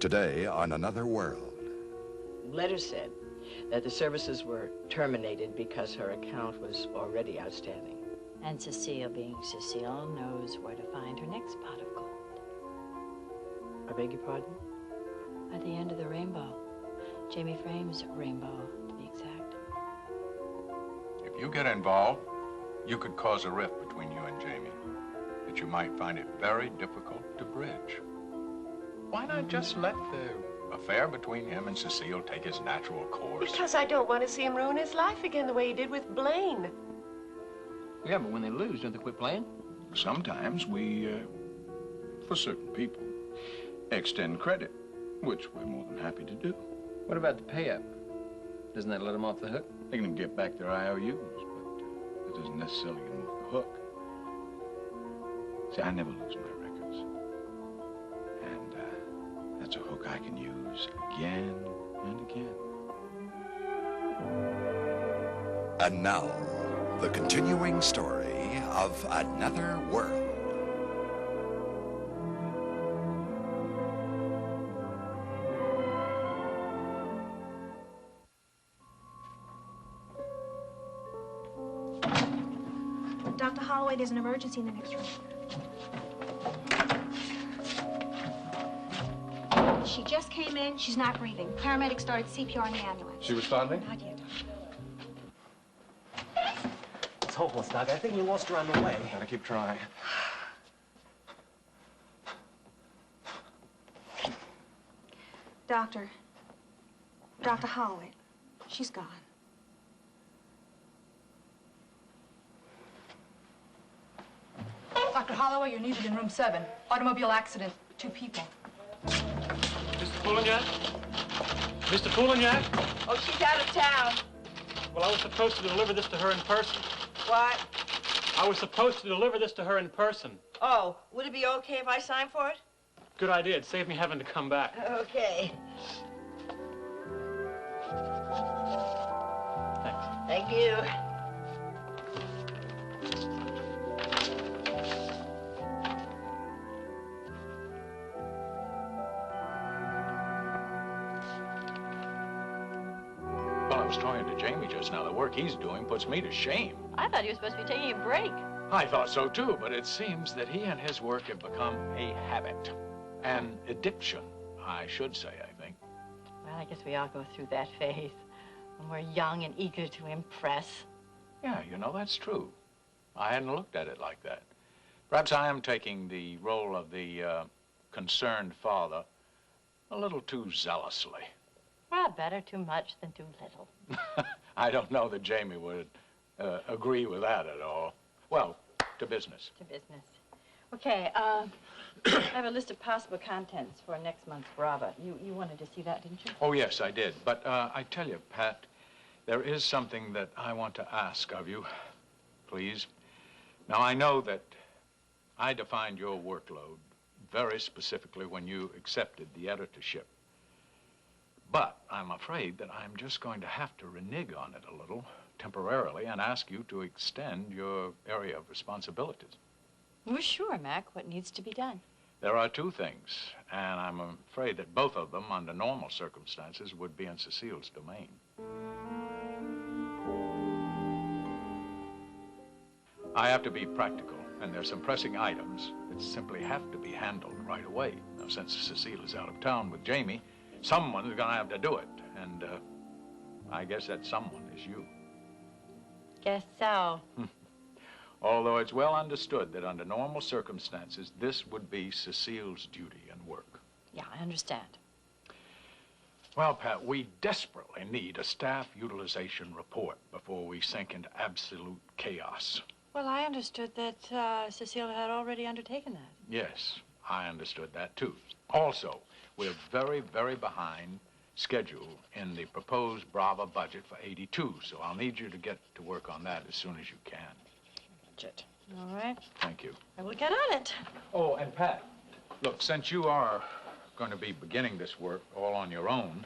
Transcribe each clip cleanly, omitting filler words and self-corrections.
Today on Another World. Letter said that the services were terminated because her account was already outstanding. And Cecile, being Cecile, knows where to find her next pot of gold. I beg your pardon? At the end of the rainbow. Jamie Frame's rainbow, to be exact. If you get involved, you could cause a rift between you and Jamie that you might find it very difficult to bridge. Why not just let the affair between him and Cecile take its natural course? Because I don't want to see him ruin his life again the way he did with Blaine. Yeah, but when they lose, don't they quit playing? Sometimes we, for certain people, extend credit, which we're more than happy to do. What about the pay-up? Doesn't that let them off the hook? They can get back their IOUs, but it doesn't necessarily get them off the hook. See, I never lose my records. And that's a hook I can use again and again. And now, the continuing story of Another World. Dr. Holloway, there's an emergency in the next room. She just came in. She's not breathing. Paramedics started CPR in the ambulance. She responding? Not yet. It's hopeless, Doc. I think we lost her on the way. Gotta keep trying. Dr. Holloway, she's gone. Dr. Holloway, you're needed in room 7. Automobile accident. 2 people. Mr. Poulignac? Mr. Poulignac? Oh, she's out of town. Well, I was supposed to deliver this to her in person. What? I was supposed to deliver this to her in person. Oh, would it be okay if I signed for it? Good idea. It'd save me having to come back. Okay. Thanks. Thank you. Well, I was talking to Jamie just now. The work he's doing puts me to shame. I thought he was supposed to be taking a break. I thought so too, but it seems that he and his work have become a habit. An addiction, I should say, I think. Well, I guess we all go through that phase when we're young and eager to impress. Yeah, you know, that's true. I hadn't looked at it like that. Perhaps I am taking the role of the concerned father a little too zealously. Well, better too much than too little. I don't know that Jamie would agree with that at all. Well, to business. To business. Okay, I have a list of possible contents for next month's Brava. You wanted to see that, didn't you? Oh, yes, I did. But I tell you, Pat, there is something that I want to ask of you, please. Now, I know that I defined your workload very specifically when you accepted the editorship. But I'm afraid that I'm just going to have to renege on it a little temporarily and ask you to extend your area of responsibilities. Well, sure, Mac. What needs to be done? There are 2 things, and I'm afraid that both of them, under normal circumstances, would be in Cecile's domain. I have to be practical, and there's some pressing items that simply have to be handled right away. Now, since Cecile is out of town with Jamie, someone's gonna have to do it, and I guess that someone is you. Guess so. Although it's well understood that under normal circumstances, this would be Cecile's duty and work. Yeah, I understand. Well, Pat, we desperately need a staff utilization report before we sink into absolute chaos. Well, I understood that Cecile had already undertaken that. Yes, I understood that, too. Also, we're very, very behind schedule in the proposed Brava budget for '82, so I'll need you to get to work on that as soon as you can. Budget. All right. Thank you. I will get on it. Oh, and Pat, look, since you are going to be beginning this work all on your own,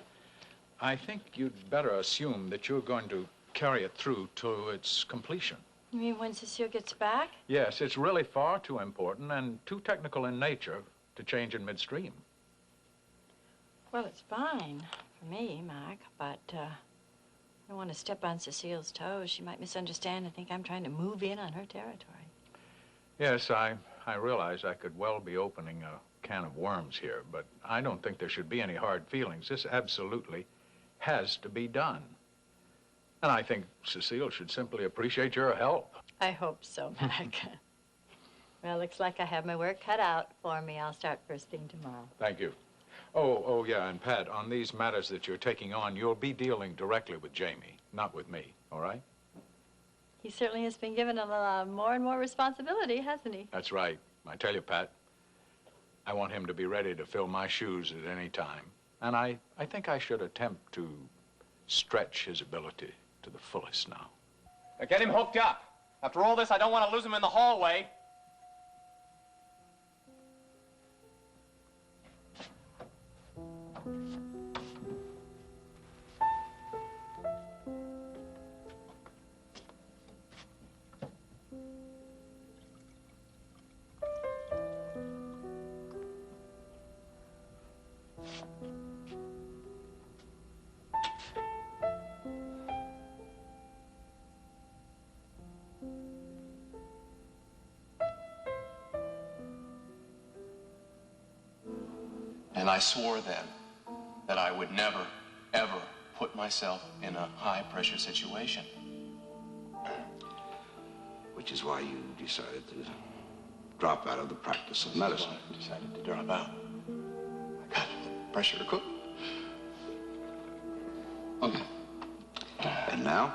I think you'd better assume that you're going to carry it through to its completion. You mean when Cecile gets back? Yes, it's really far too important and too technical in nature to change in midstream. Well, it's fine for me, Mac, but I don't want to step on Cecile's toes. She might misunderstand and think I'm trying to move in on her territory. Yes, I realize I could well be opening a can of worms here, but I don't think there should be any hard feelings. This absolutely has to be done. And I think Cecile should simply appreciate your help. I hope so, Mac. Well, looks like I have my work cut out for me. I'll start first thing tomorrow. Thank you. Oh, yeah, and Pat, on these matters that you're taking on, you'll be dealing directly with Jamie, not with me, all right? He certainly has been given a more and more responsibility, hasn't he? That's right. I tell you, Pat, I want him to be ready to fill my shoes at any time. And I think I should attempt to stretch his ability to the fullest now. Now get him hooked up. After all this, I don't want to lose him in the hallway. And I swore then that I would never, ever put myself in a high-pressure situation. Which is why you decided to drop out of the practice of medicine. I decided to drop out. I got the pressure to cook. Okay. And now?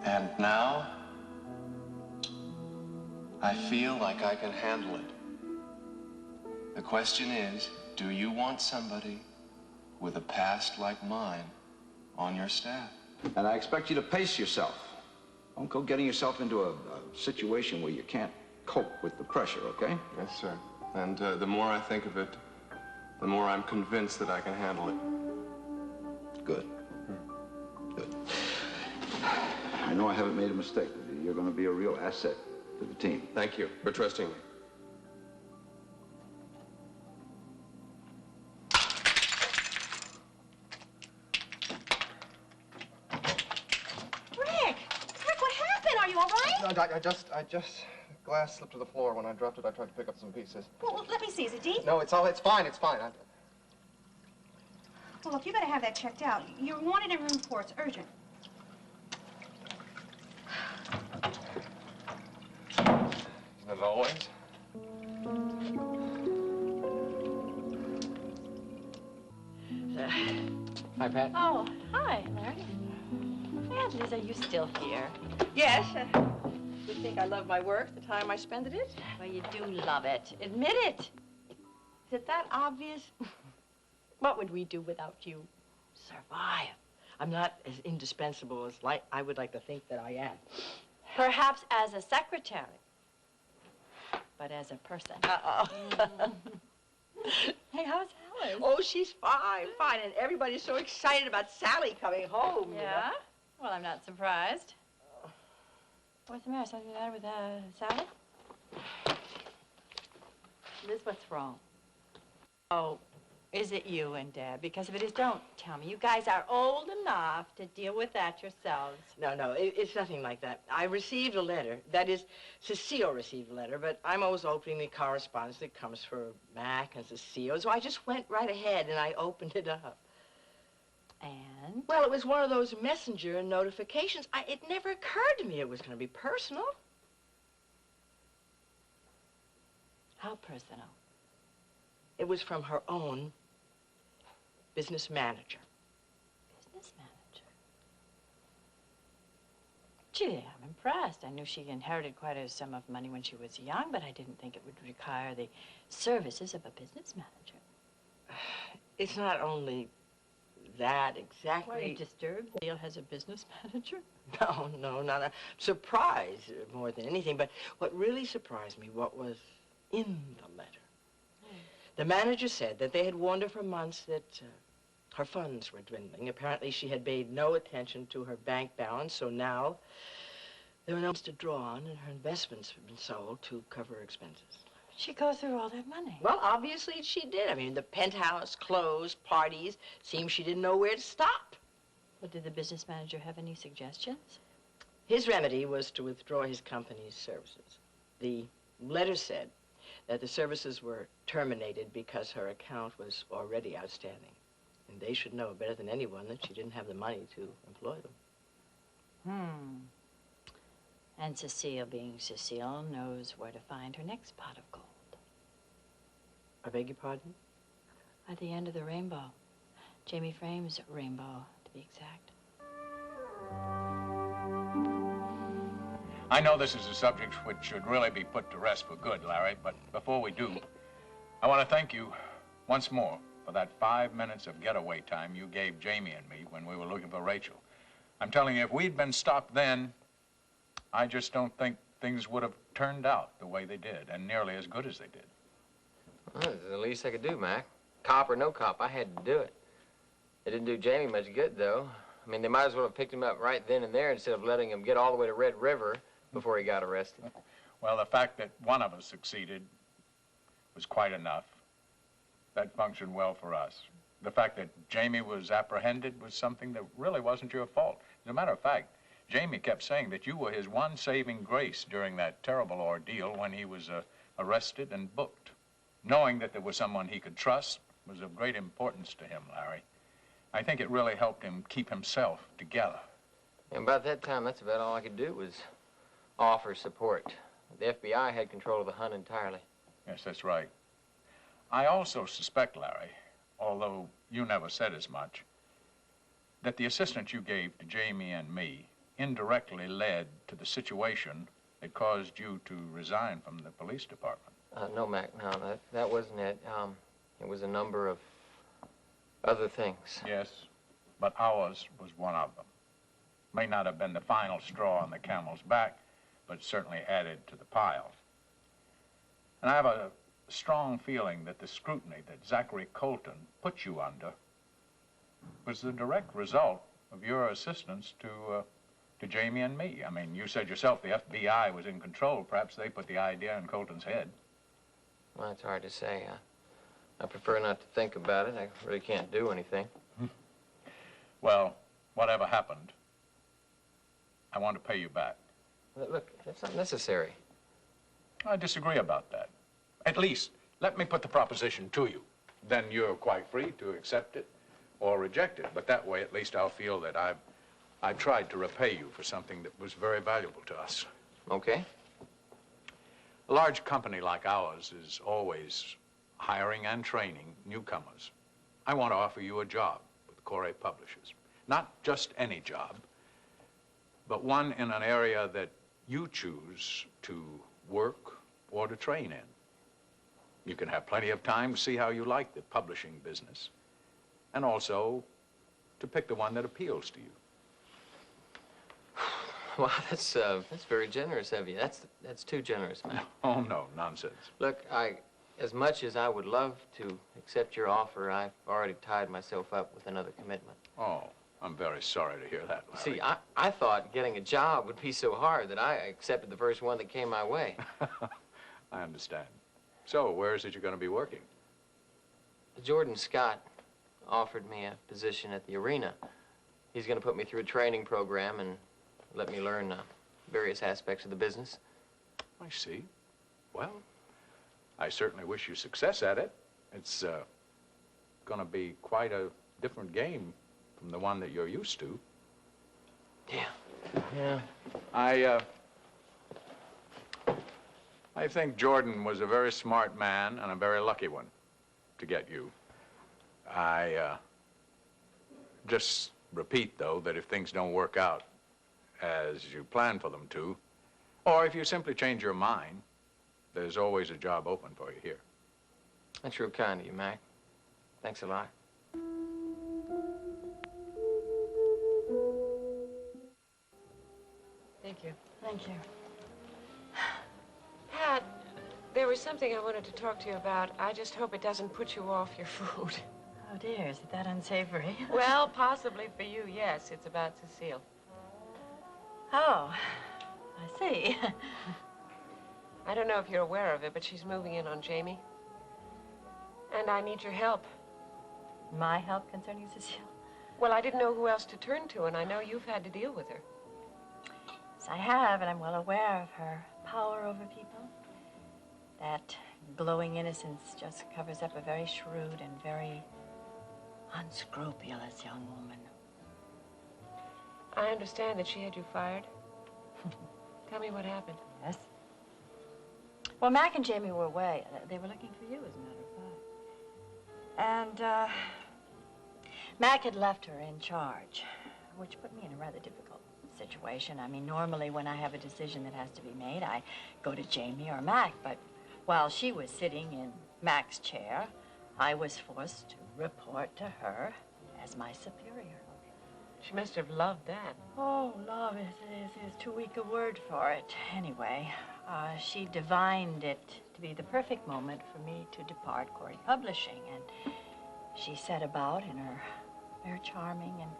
And now, I feel like I can handle it. The question is, do you want somebody with a past like mine on your staff? And I expect you to pace yourself. Don't go getting yourself into a situation where you can't cope with the pressure, okay? Yes, sir. And the more I think of it, the more I'm convinced that I can handle it. Good. Good. I know I haven't made a mistake with you. You're going to be a real asset to the team. Thank you for trusting me. I just, glass slipped to the floor. When I dropped it, I tried to pick up some pieces. Well, let me see. Is it deep? No, it's fine, it's fine. Well, look, you better have that checked out. You're wanted in room 4. It's urgent. Isn't it always? Hi, Pat. Oh, hi, Larry. Aunt Liz, are you still here? Yes. You think I love my work, the time I spend at it? Well, you do love it. Admit it. Is it that obvious? What would we do without you? Survive. I'm not as indispensable as I would like to think that I am. Perhaps as a secretary, but as a person. Uh-oh. Hey, how's Alice? Oh, she's fine, fine. And everybody's so excited about Sally coming home. Yeah? You know? Well, I'm not surprised. What's the matter? Something the matter with Sally? Liz, what's wrong? Oh, is it you and Dad? Because if it is, don't tell me. You guys are old enough to deal with that yourselves. No, it's nothing like that. I received a letter. That is, Cecile received a letter, but I'm always opening the correspondence that comes for Mac and Cecile, so I just went right ahead and I opened it up. And? Well, it was one of those messenger notifications. It never occurred to me it was going to be personal. How personal? It was from her own business manager. Business manager? Gee, I'm impressed. I knew she inherited quite a sum of money when she was young, but I didn't think it would require the services of a business manager. It's not only that exactly. Why are you disturbed? Neil has a business manager? No, not a surprise more than anything. But what really surprised me, what was in the letter. The manager said that they had warned her for months that her funds were dwindling. Apparently, she had paid no attention to her bank balance, so now there were no funds to draw on, and her investments had been sold to cover her expenses. she go through all that money? Well, obviously she did. I mean, the penthouse, clothes, parties. Seems she didn't know where to stop. Well, did the business manager have any suggestions? His remedy was to withdraw his company's services. The letter said that the services were terminated because her account was already outstanding. And they should know better than anyone that she didn't have the money to employ them. And Cecile, being Cecile, knows where to find her next pot of gold. I beg your pardon? At the end of the rainbow. Jamie Frame's rainbow, to be exact. I know this is a subject which should really be put to rest for good, Larry, but before we do, I want to thank you once more for that 5 minutes of getaway time you gave Jamie and me when we were looking for Rachel. I'm telling you, if we'd been stopped then, I just don't think things would have turned out the way they did, and nearly as good as they did. Well, it's the least I could do, Mac. Cop or no cop, I had to do it. It didn't do Jamie much good, though. I mean, they might as well have picked him up right then and there instead of letting him get all the way to Red River before he got arrested. Well, the fact that one of us succeeded was quite enough. That functioned well for us. The fact that Jamie was apprehended was something that really wasn't your fault. As a matter of fact, Jamie kept saying that you were his one saving grace during that terrible ordeal when he was arrested and booked. Knowing that there was someone he could trust was of great importance to him, Larry. I think it really helped him keep himself together. And about that time, that's about all I could do was offer support. The FBI had control of the hunt entirely. Yes, that's right. I also suspect, Larry, although you never said as much, that the assistance you gave to Jamie and me indirectly led to the situation that caused you to resign from the police department. No, Mac, no, that wasn't it. It was a number of other things. Yes, but ours was one of them. May not have been the final straw on the camel's back, but certainly added to the pile. And I have a strong feeling that the scrutiny that Zachary Colton put you under was the direct result of your assistance to Jamie and me. I mean, you said yourself the FBI was in control. Perhaps they put the idea in Colton's head. Well, it's hard to say. I prefer not to think about it. I really can't do anything. Well, whatever happened, I want to pay you back. Look, that's not necessary. I disagree about that. At least, let me put the proposition to you. Then you're quite free to accept it or reject it. But that way, at least I'll feel that I've tried to repay you for something that was very valuable to us. Okay. A large company like ours is always hiring and training newcomers. I want to offer you a job with Cory Publishers. Not just any job, but one in an area that you choose to work or to train in. You can have plenty of time to see how you like the publishing business, and also to pick the one that appeals to you. Well, that's very generous of you. That's too generous, man. Oh, no, nonsense. Look, as much as I would love to accept your offer, I've already tied myself up with another commitment. Oh, I'm very sorry to hear that, Larry. See, I thought getting a job would be so hard that I accepted the first one that came my way. I understand. So, where is it you're going to be working? Jordan Scott offered me a position at the arena. He's going to put me through a training program and let me learn various aspects of the business. I see. Well, I certainly wish you success at it. It's going to be quite a different game from the one that you're used to. Yeah. I think Jordan was a very smart man and a very lucky one to get you. I just repeat, though, that if things don't work out as you plan for them to, or if you simply change your mind, there's always a job open for you here. That's real kind of you, Mac. Thanks a lot. Thank you. Thank you. Pat, there was something I wanted to talk to you about. I just hope it doesn't put you off your food. Oh, dear, is it that unsavory? Well, possibly for you, yes. It's about Cecile. Oh, I see. I don't know if you're aware of it, but she's moving in on Jamie. And I need your help. My help concerning Cecile? Well, I didn't know who else to turn to, and I know you've had to deal with her. Yes, I have, and I'm well aware of her power over people. That glowing innocence just covers up a very shrewd and very unscrupulous young woman. I understand that she had you fired. Tell me what happened. Yes? Well, Mac and Jamie were away. They were looking for you, as a matter of fact. And, Mac had left her in charge, which put me in a rather difficult situation. I mean, normally when I have a decision that has to be made, I go to Jamie or Mac, but while she was sitting in Mac's chair, I was forced to report to her as my superior. She must have loved that. Oh, love is too weak a word for it. Anyway, she divined it to be the perfect moment for me to depart Cory Publishing, and she set about in her very charming and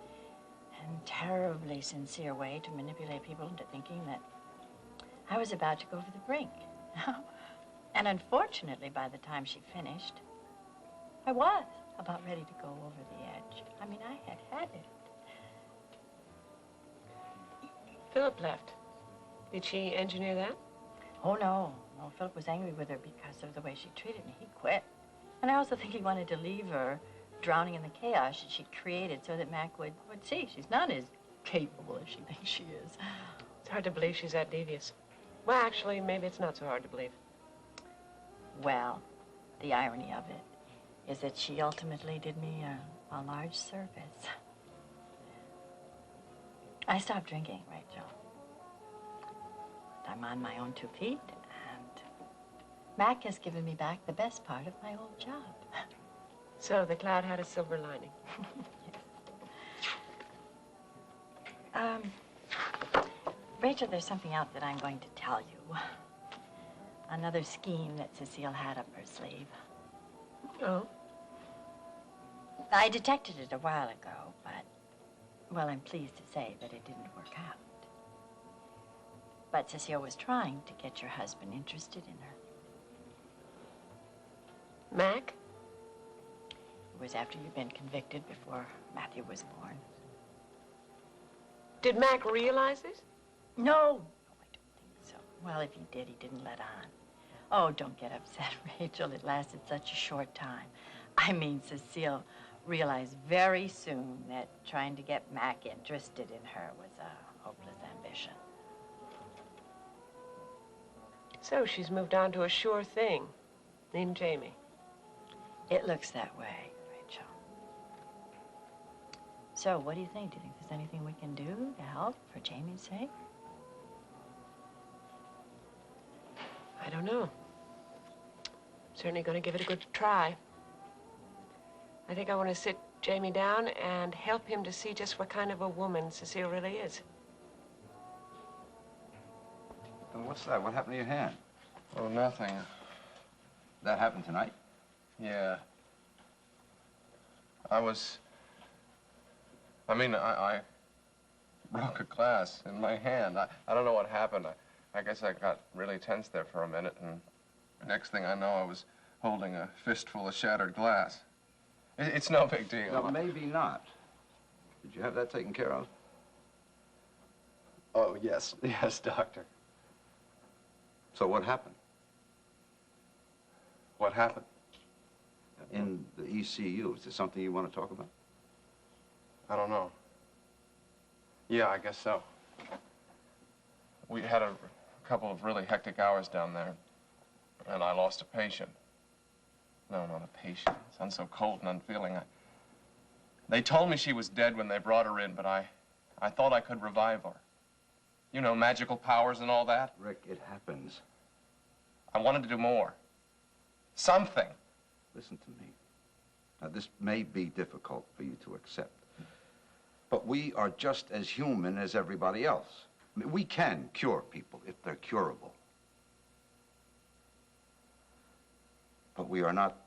terribly sincere way to manipulate people into thinking that I was about to go over the brink. And unfortunately, by the time she finished, I was about ready to go over the edge. I mean, I had it. Philip left. Did she engineer that? Oh, no. No, Philip was angry with her because of the way she treated me. He quit. And I also think he wanted to leave her drowning in the chaos that she'd created so that Mac would see she's not as capable as she thinks she is. It's hard to believe she's that devious. Well, actually, maybe it's not so hard to believe. Well, the irony of it is that she ultimately did me a large service. I stopped drinking, Rachel. I'm on my own 2 feet, and Mac has given me back the best part of my old job. So the cloud had a silver lining. Yes. Rachel, there's something else that I'm going to tell you. Another scheme that Cecile had up her sleeve. Oh? I detected it a while ago, but, well, I'm pleased to say that it didn't work out. But Cecile was trying to get your husband interested in her. Mac? It was after you'd been convicted, before Matthew was born. Did Mac realize this? No, I don't think so. Well, if he did, he didn't let on. Oh, don't get upset, Rachel. It lasted such a short time. I mean, Cecile realized very soon that trying to get Mac interested in her was a hopeless ambition. So she's moved on to a sure thing, named Jamie. It looks that way, Rachel. So, what do you think? Do you think there's anything we can do to help for Jamie's sake? I don't know. Certainly going to give it a good try. I think I want to sit Jamie down and help him to see just what kind of a woman Cecile really is. What's that? What happened to your hand? Oh, nothing. That happened tonight? Yeah. I broke a glass in my hand. I don't know what happened. I guess I got really tense there for a minute, and the next thing I know, I was holding a fistful of shattered glass. It's no big deal. Well, maybe not. Did you have that taken care of? Oh, yes. Yes, doctor. So what happened? What happened? In the ECU. Is there something you want to talk about? I don't know. Yeah, I guess so. We had a couple of really hectic hours down there, and I lost a patient. No, not a patient. It sounds so cold and unfeeling. They told me she was dead when they brought her in, but I thought I could revive her. You know, magical powers and all that. Rick, it happens. I wanted to do more. Something. Listen to me. Now, this may be difficult for you to accept, but we are just as human as everybody else. I mean, we can cure people if they're curable. But we are not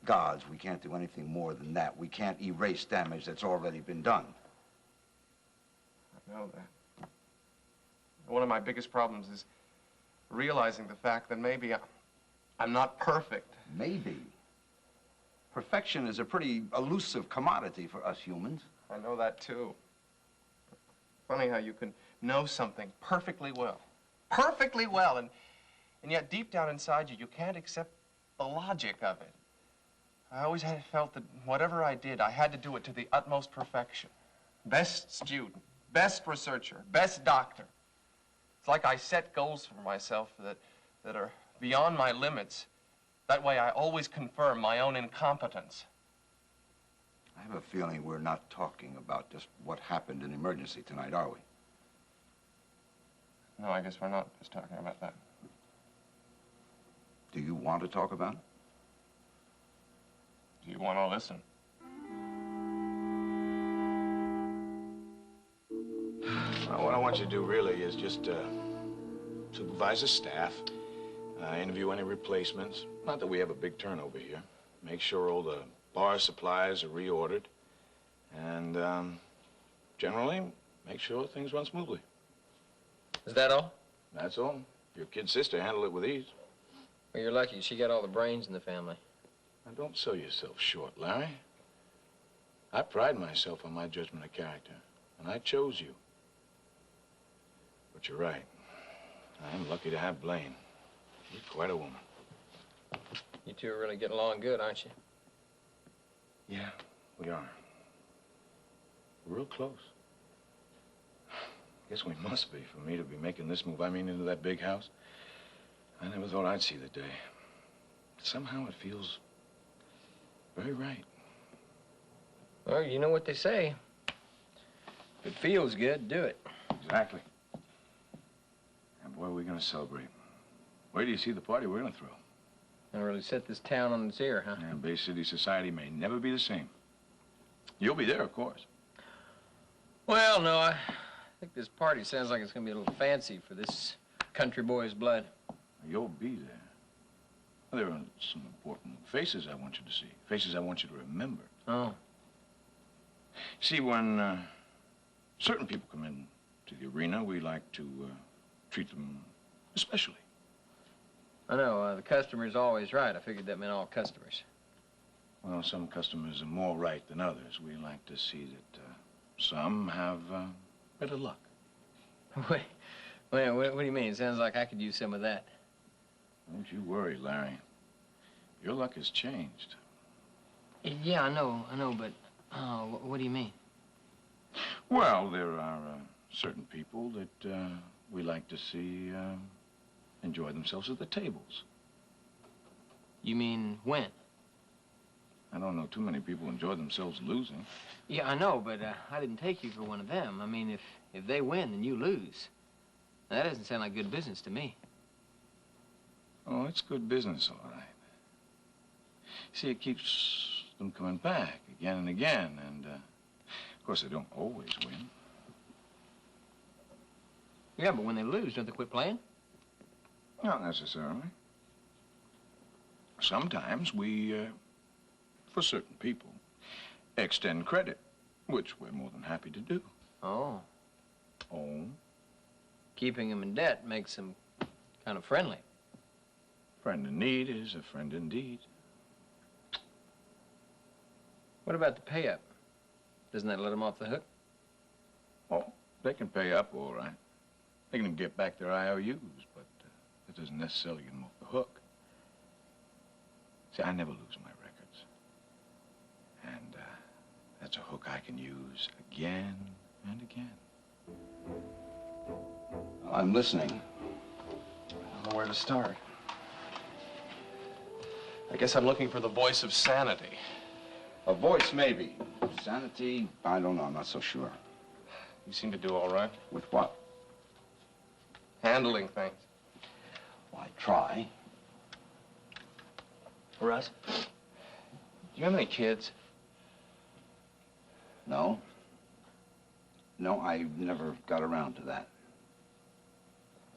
gods. We can't do anything more than that. We can't erase damage that's already been done. I know that. One of my biggest problems realizing the fact that maybe I'm not perfect. Maybe. Perfection is a pretty elusive commodity for us humans. I know that, too. Funny how you can know something perfectly well, and yet deep down inside you, you can't accept the logic of it. I always had felt that whatever I did, I had to do it to the utmost perfection. Best student, best researcher, best doctor. It's like I set goals for myself that are beyond my limits. That way I always confirm my own incompetence. I have a feeling we're not talking about just what happened in emergency tonight, are we? No, I guess we're not just talking about that. Do you want to talk about it? Do you want to listen? Well, what I want you to do really is just supervise the staff, interview any replacements. Not that we have a big turnover here. Make sure all the bar supplies are reordered, and generally make sure things run smoothly. Is that all? That's all. Your kid sister handled it with ease. Well, you're lucky. She got all the brains in the family. Now, don't sell yourself short, Larry. I pride myself on my judgment of character, and I chose you. But you're right. I am lucky to have Blaine. She's quite a woman. You two are really getting along good, aren't you? Yeah, we are. We're real close. Guess we must be for me to be making this move. I mean, into that big house. I never thought I'd see the day. Somehow it feels very right. Well, you know what they say. If it feels good, do it. Exactly. And boy, are we gonna celebrate. Where do you see the party we're gonna throw? Gonna really set this town on its ear, huh? Yeah, Bay City society may never be the same. You'll be there, of course. Well, no, I think this party sounds like it's gonna be a little fancy for this country boy's blood. You'll be there. Well, there are some important faces I want you to see. Faces I want you to remember. Oh. See, when certain people come in to the arena, we like to treat them especially. I know, the customer's always right. I figured that meant all customers. Well, some customers are more right than others. We like to see that some have better luck. Wait, what do you mean? It sounds like I could use some of that. Don't you worry, Larry. Your luck has changed. Yeah, I know, but what do you mean? Well, there are certain people that we like to see enjoy themselves at the tables. You mean when? I don't know too many people enjoy themselves losing. Yeah, I know, but I didn't take you for one of them. I mean, if they win, then you lose. Now, that doesn't sound like good business to me. Oh, it's good business, all right. See, it keeps them coming back again and again, and, of course, they don't always win. Yeah, but when they lose, don't they quit playing? Not necessarily. Sometimes we, for certain people, extend credit, which we're more than happy to do. Oh. Oh? Keeping them in debt makes them kind of friendly. Friend in need is a friend indeed. What about the pay-up? Doesn't that let them off the hook? Oh, they can pay up, all right. They can get back their IOUs, but that doesn't necessarily get them off the hook. See, I never lose my records. And that's a hook I can use again and again. I'm listening. I don't know where to start. I guess I'm looking for the voice of sanity. A voice, maybe. Sanity, I don't know. I'm not so sure. You seem to do all right. With what? Handling things. Well, I try. Russ, do you have any kids? No. No, I never got around to that.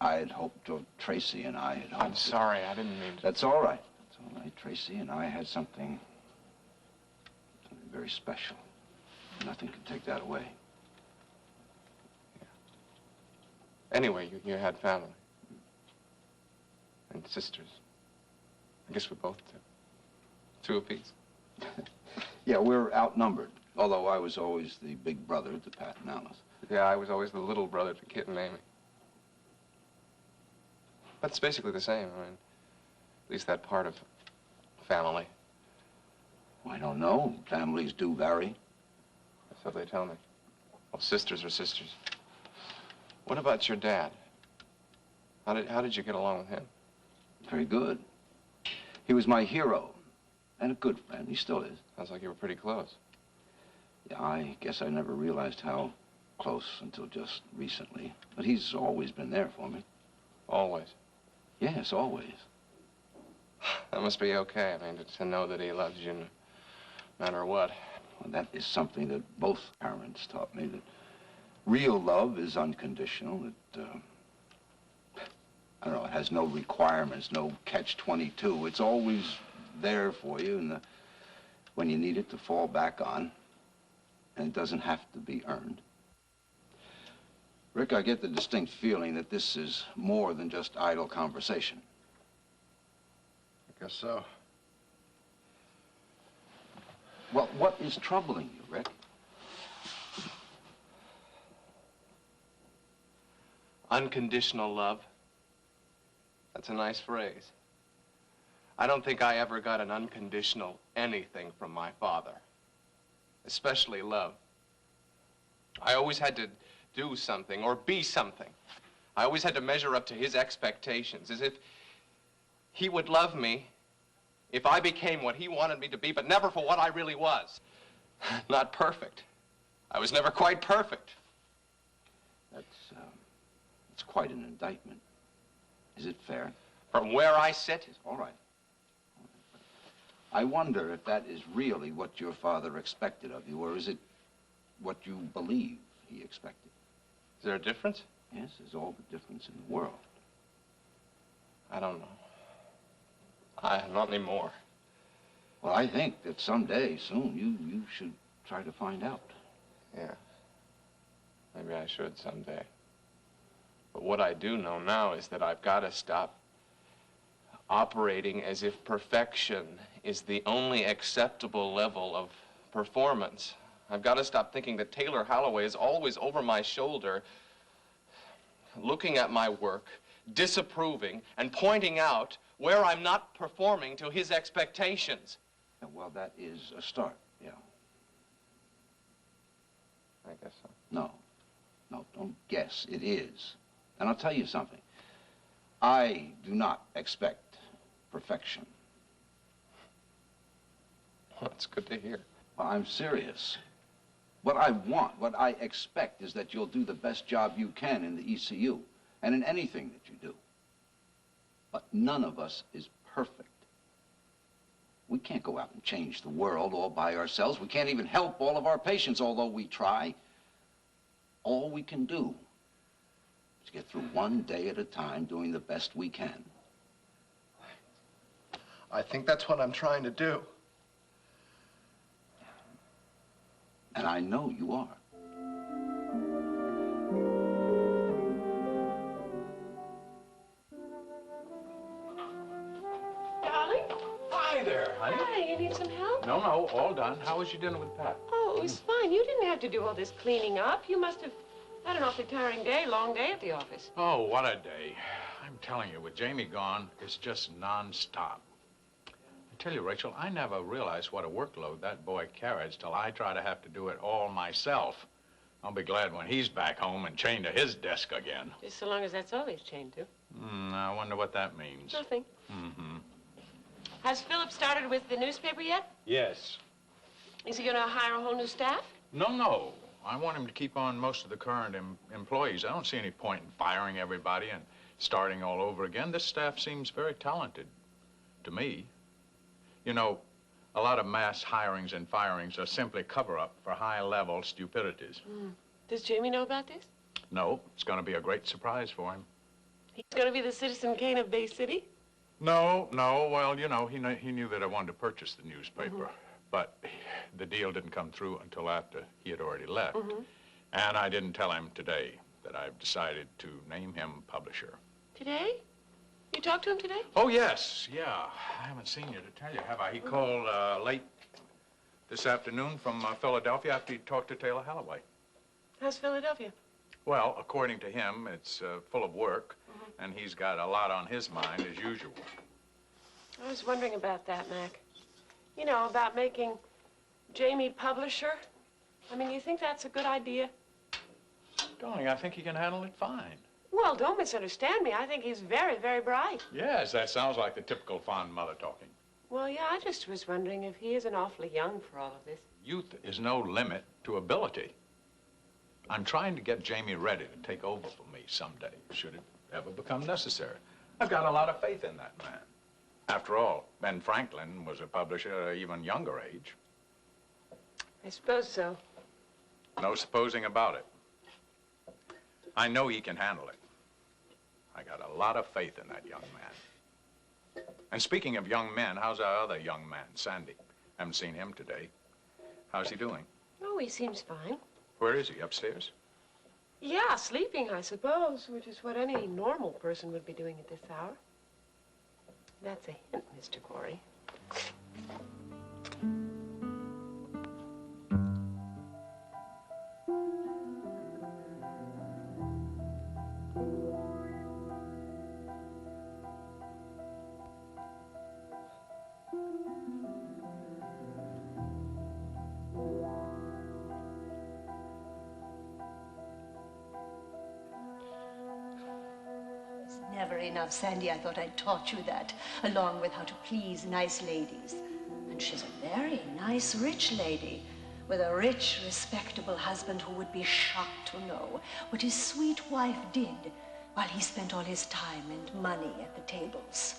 I had hoped to, Tracy and I had hoped. I'm sorry, I didn't mean to. That's all right. That's all right. Tracy and I had something very special. Nothing could take that away. Yeah. Anyway, you had family. And sisters. I guess we both do. 2 apiece. Yeah, we're outnumbered. Although I was always the big brother to Pat and Alice. Yeah, I was always the little brother to Kit and Amy. But it's basically the same. I mean, at least that part of family. I don't know. Families do vary. That's what they tell me. Well, sisters are sisters. What about your dad? How did you get along with him? Very good. He was my hero and a good friend. He still is. Sounds like you were pretty close. Yeah, I guess I never realized how close until just recently. But he's always been there for me. Always? Yes, always. That must be okay. I mean, to know that he loves you no matter what. Well, that is something that both parents taught me, that real love is unconditional. I don't know, it has no requirements, no catch-22. It's always there for you and when you need it to fall back on. And it doesn't have to be earned. Rick, I get the distinct feeling that this is more than just idle conversation. I guess so. Well, what is troubling you, Rick? Unconditional love. That's a nice phrase. I don't think I ever got an unconditional anything from my father. Especially love. I always had to do something or be something. I always had to measure up to his expectations, as if he would love me if I became what he wanted me to be, but never for what I really was. Not perfect. I was never quite perfect. That's quite an indictment. Is it fair? From where I sit? All right. I wonder if that is really what your father expected of you, or is it what you believe he expected? Is there a difference? Yes, there's all the difference in the world. I don't know. Not anymore. Well, I think that someday, soon, you should try to find out. Yeah. Maybe I should someday. But what I do know now is that I've got to stop operating as if perfection is the only acceptable level of performance. I've got to stop thinking that Taylor Holloway is always over my shoulder, looking at my work, disapproving, and pointing out where I'm not performing to his expectations. Well, that is a start, yeah. I guess so. No, don't guess. It is. And I'll tell you something. I do not expect perfection. Well, that's good to hear. Well, I'm serious. What I want, what I expect is that you'll do the best job you can in the ECU and in anything that you do. But none of us is perfect. We can't go out and change the world all by ourselves. We can't even help all of our patients, although we try. All we can do is get through one day at a time, doing the best we can. I think that's what I'm trying to do. And I know you are. Darling? Hi there, honey. Hi, you need some help? No, all done. How was your dinner with Pat? Oh, it was fine. You didn't have to do all this cleaning up. You must have had an awfully tiring day, long day at the office. Oh, what a day. I'm telling you, with Jamie gone, it's just nonstop. I tell you, Rachel, I never realized what a workload that boy carries till I try to have to do it all myself. I'll be glad when he's back home and chained to his desk again. Just so long as that's all he's chained to. I wonder what that means. Nothing. Mm-hmm. Has Philip started with the newspaper yet? Yes. Is he going to hire a whole new staff? No. I want him to keep on most of the current employees. I don't see any point in firing everybody and starting all over again. This staff seems very talented to me. You know, a lot of mass hirings and firings are simply cover-up for high-level stupidities. Does Jamie know about this? No, it's going to be a great surprise for him. He's going to be the Citizen Kane of Bay City? No. Well, you know, he knew that I wanted to purchase the newspaper. But the deal didn't come through until after he had already left. And I didn't tell him today that I've decided to name him publisher. Today? You talked to him today? Oh, yes, yeah. I haven't seen you to tell you, have I? He called late this afternoon from Philadelphia after he talked to Taylor Halloway. How's Philadelphia? Well, according to him, it's full of work, and he's got a lot on his mind, as usual. I was wondering about that, Mac. You know, about making Jamie publisher. I mean, you think that's a good idea? Darling, I think he can handle it fine. Well, don't misunderstand me. I think he's very, very bright. Yes, that sounds like the typical fond mother talking. Well, yeah, I just was wondering if he isn't awfully young for all of this. Youth is no limit to ability. I'm trying to get Jamie ready to take over for me someday, should it ever become necessary. I've got a lot of faith in that man. After all, Ben Franklin was a publisher at an even younger age. I suppose so. No supposing about it. I know he can handle it. I got a lot of faith in that young man. And speaking of young men, how's our other young man, Sandy? Haven't seen him today. How's he doing? Oh, he seems fine. Where is he, upstairs? Yeah, sleeping, I suppose, which is what any normal person would be doing at this hour. That's a hint, Mr. Cory. Never enough, Sandy. I thought I'd taught you that, along with how to please nice ladies. And she's a very nice, rich lady, with a rich, respectable husband who would be shocked to know what his sweet wife did while he spent all his time and money at the tables.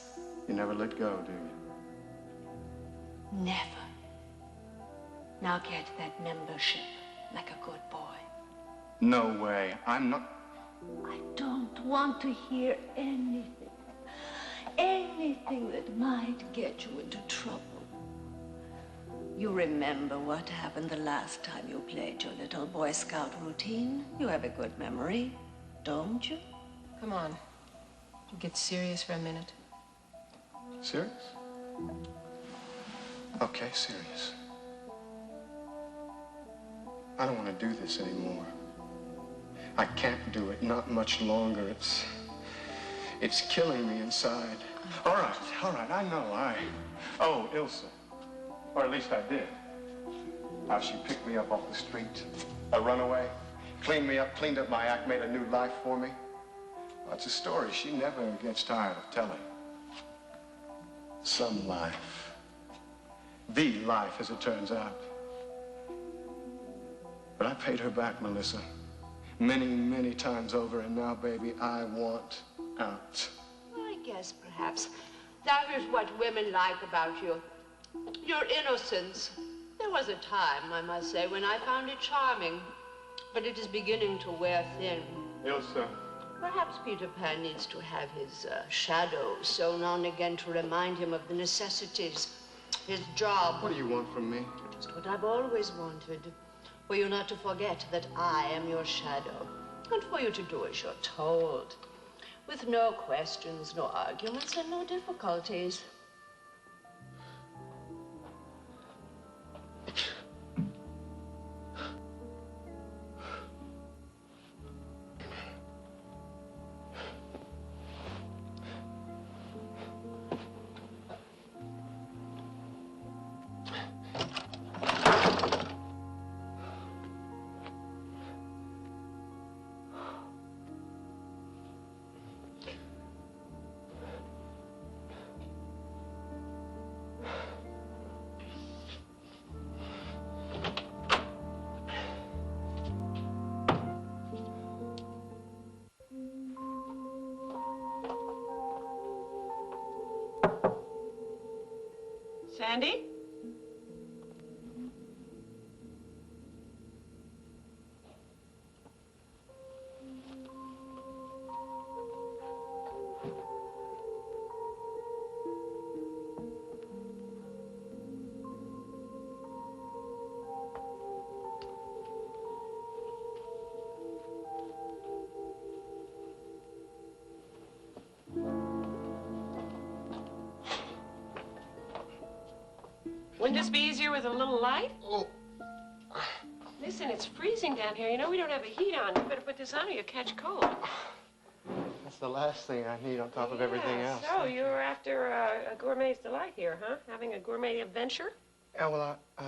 You never let go, do you? Never. Now get that membership like a good boy. No way. I'm not... I don't want to hear anything. Anything that might get you into trouble. You remember what happened the last time you played your little Boy Scout routine? You have a good memory, don't you? Come on. Get serious for a minute. Serious? Okay, serious. I don't want to do this anymore. I can't do it, not much longer. It's killing me inside. All right, I know, Oh, Ilsa. Or at least I did. How she picked me up off the street, a runaway, cleaned me up, cleaned up my act, made a new life for me. That's a story she never gets tired of telling. Some life. The life, as it turns out. But I paid her back, Melissa. Many, many times over, and now, baby, I want out. I guess perhaps that is what women like about you. Your innocence. There was a time, I must say, when I found it charming, but it is beginning to wear thin. Ilsa. Perhaps Peter Pan needs to have his shadow so now and again to remind him of the necessities, his job. What do you want from me? Just what I've always wanted. For you not to forget that I am your shadow, and for you to do as you're told, with no questions, no arguments, and no difficulties. Sandy? Wouldn't this be easier with a little light? Oh. Listen, it's freezing down here. You know we don't have a heat on. You better put this on or you'll catch cold. That's the last thing I need on top of everything else. So you were after a gourmet's delight here, huh? Having a gourmet adventure? Yeah, well, I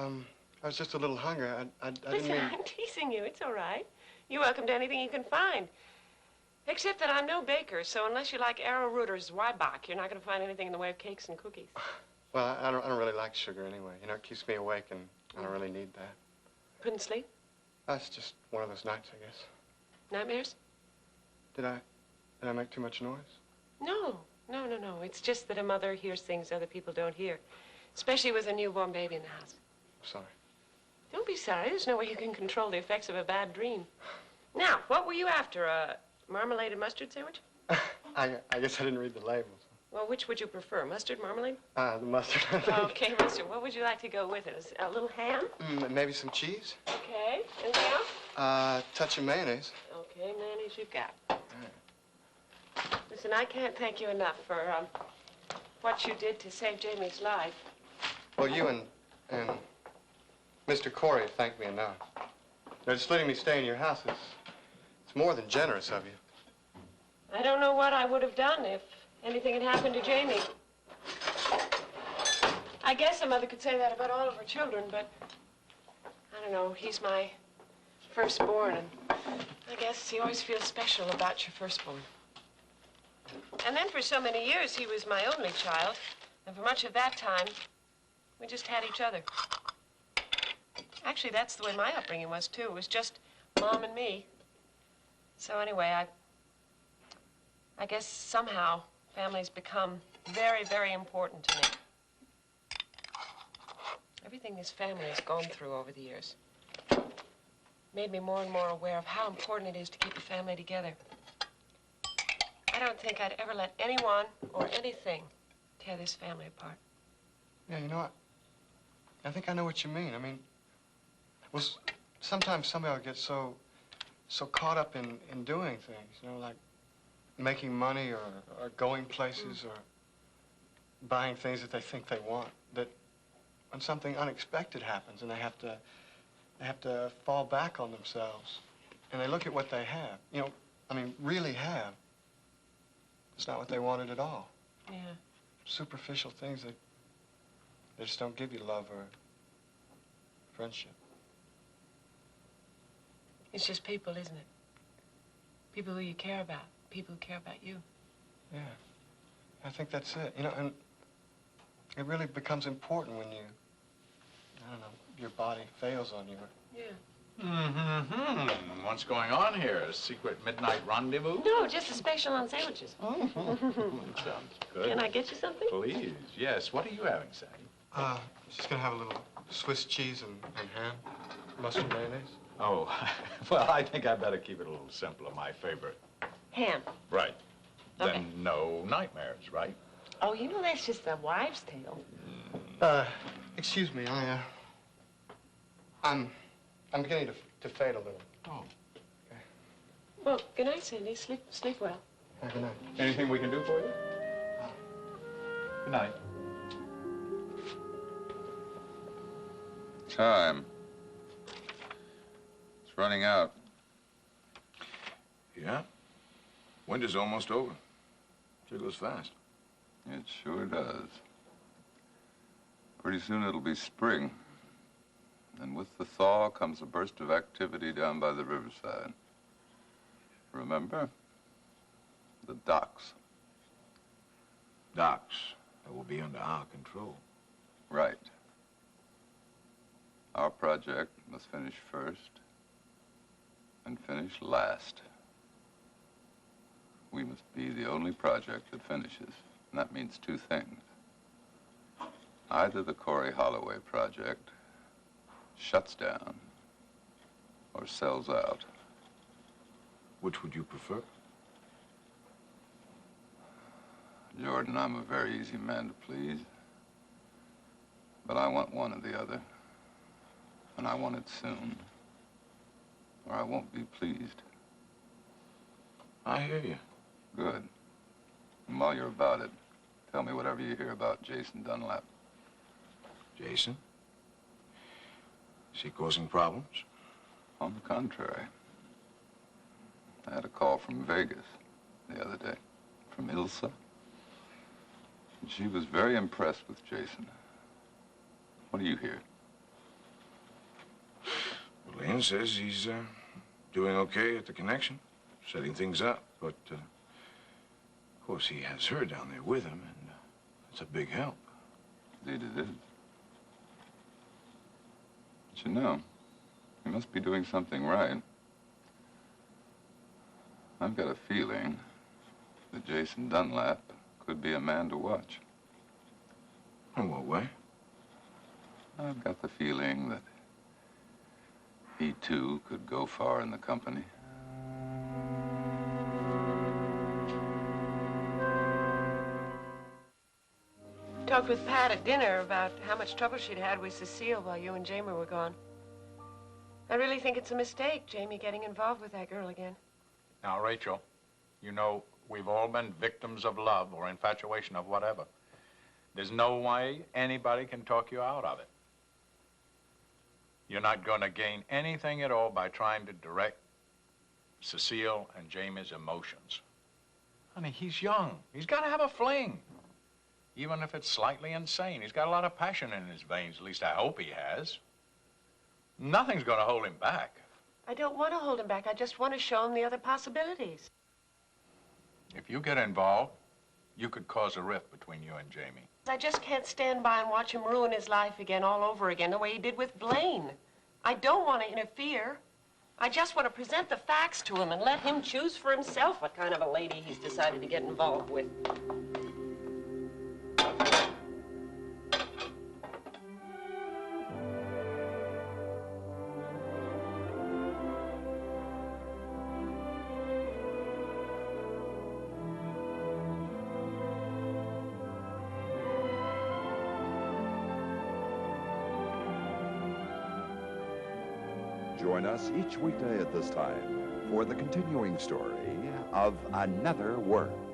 was just a little hungry. I didn't Listen, mean... I'm teasing you. It's all right. You're welcome to anything you can find. Except that I'm no baker, so unless you like arrowrooters, Weibach, you're not going to find anything in the way of cakes and cookies. Well, I don't really like sugar anyway. You know, it keeps me awake, and I don't really need that. Couldn't sleep? That's just one of those nights, I guess. Nightmares? Did I make too much noise? No. It's just that a mother hears things other people don't hear, especially with a newborn baby in the house. I'm sorry. Don't be sorry. There's no way you can control the effects of a bad dream. Now, what were you after? A marmalade mustard sandwich? I guess I didn't read the labels. Well, which would you prefer, mustard, marmalade? The mustard. Okay, mustard. What would you like to go with it? A little ham? Maybe some cheese. Okay. Anything else? Touch of mayonnaise. Okay, mayonnaise you've got. Listen, I can't thank you enough for what you did to save Jamie's life. Well, you and Mr. Cory thanked me enough. Now, just letting me stay in your house it's more than generous of you. I don't know what I would have done if anything had happened to Jamie. I guess a mother could say that about all of her children, but I don't know. He's my firstborn, and I guess you always feel special about your firstborn. And then for so many years, he was my only child, and for much of that time, we just had each other. Actually, that's the way my upbringing was, too. It was just Mom and me. So anyway, I guess somehow families become very, very important to me. Everything this family has gone through over the years made me more and more aware of how important it is to keep a family together. I don't think I'd ever let anyone or anything tear this family apart. Yeah, you know what? I think I know what you mean. I mean, well, sometimes somebody will get so caught up in doing things, you know, like making money or going places or buying things that they think they want, that when something unexpected happens and they have to fall back on themselves and they look at what they have, you know, I mean, really have. It's not what they wanted at all. Yeah. Superficial things that they just don't give you love or friendship. It's just people, isn't it? People who you care about. People who care about you. Yeah. I think that's it. You know, and it really becomes important when I don't know, your body fails on you. Yeah. What's going on here? A secret midnight rendezvous? No, just a special on sandwiches. Sounds good. Can I get you something? Please, yes. What are you having, Sadie? Just gonna have a little Swiss cheese and ham, mustard mayonnaise. Oh, well, I think I better keep it a little simpler, my favorite. Ham. Right. Okay. Then no nightmares, right? Oh, you know that's just a wives' tale. Excuse me, I'm beginning to fade a little. Oh. Okay. Well, good night, Cindy. Sleep well. Good night. Anything we can do for you? Good night. Time. It's running out. Yeah? Winter's almost over. Sure goes fast. It sure does. Pretty soon it'll be spring. And with the thaw comes a burst of activity down by the riverside. Remember? The docks. Docks that will be under our control. Right. Our project must finish first and finish last. We must be the only project that finishes. And that means two things. Either the Cory Holloway project shuts down or sells out. Which would you prefer? Jordan, I'm a very easy man to please. But I want one or the other. And I want it soon. Or I won't be pleased. I hear you. Good. And while you're about it, tell me whatever you hear about Jason Dunlap. Jason? Is he causing problems? On the contrary. I had a call from Vegas the other day, from Ilsa. And she was very impressed with Jason. What do you hear? Well, Lynn says he's doing okay at the connection, setting things up, but of course he has her down there with him, and it's a big help. Indeed it is. But you know, he must be doing something right. I've got a feeling that Jason Dunlap could be a man to watch. In what way? I've got the feeling that he, too, could go far in the company. Talked with Pat at dinner about how much trouble she'd had with Cecile while you and Jamie were gone. I really think it's a mistake, Jamie getting involved with that girl again. Now, Rachel, you know, we've all been victims of love or infatuation of whatever. There's no way anybody can talk you out of it. You're not going to gain anything at all by trying to direct Cecile and Jamie's emotions. Honey, he's young. He's got to have a fling. Even if it's slightly insane. He's got a lot of passion in his veins. At least I hope he has. Nothing's going to hold him back. I don't want to hold him back. I just want to show him the other possibilities. If you get involved, you could cause a rift between you and Jamie. I just can't stand by and watch him ruin his life again all over again the way he did with Blaine. I don't want to interfere. I just want to present the facts to him and let him choose for himself what kind of a lady he's decided to get involved with. Join us each weekday at this time for the continuing story of Another World.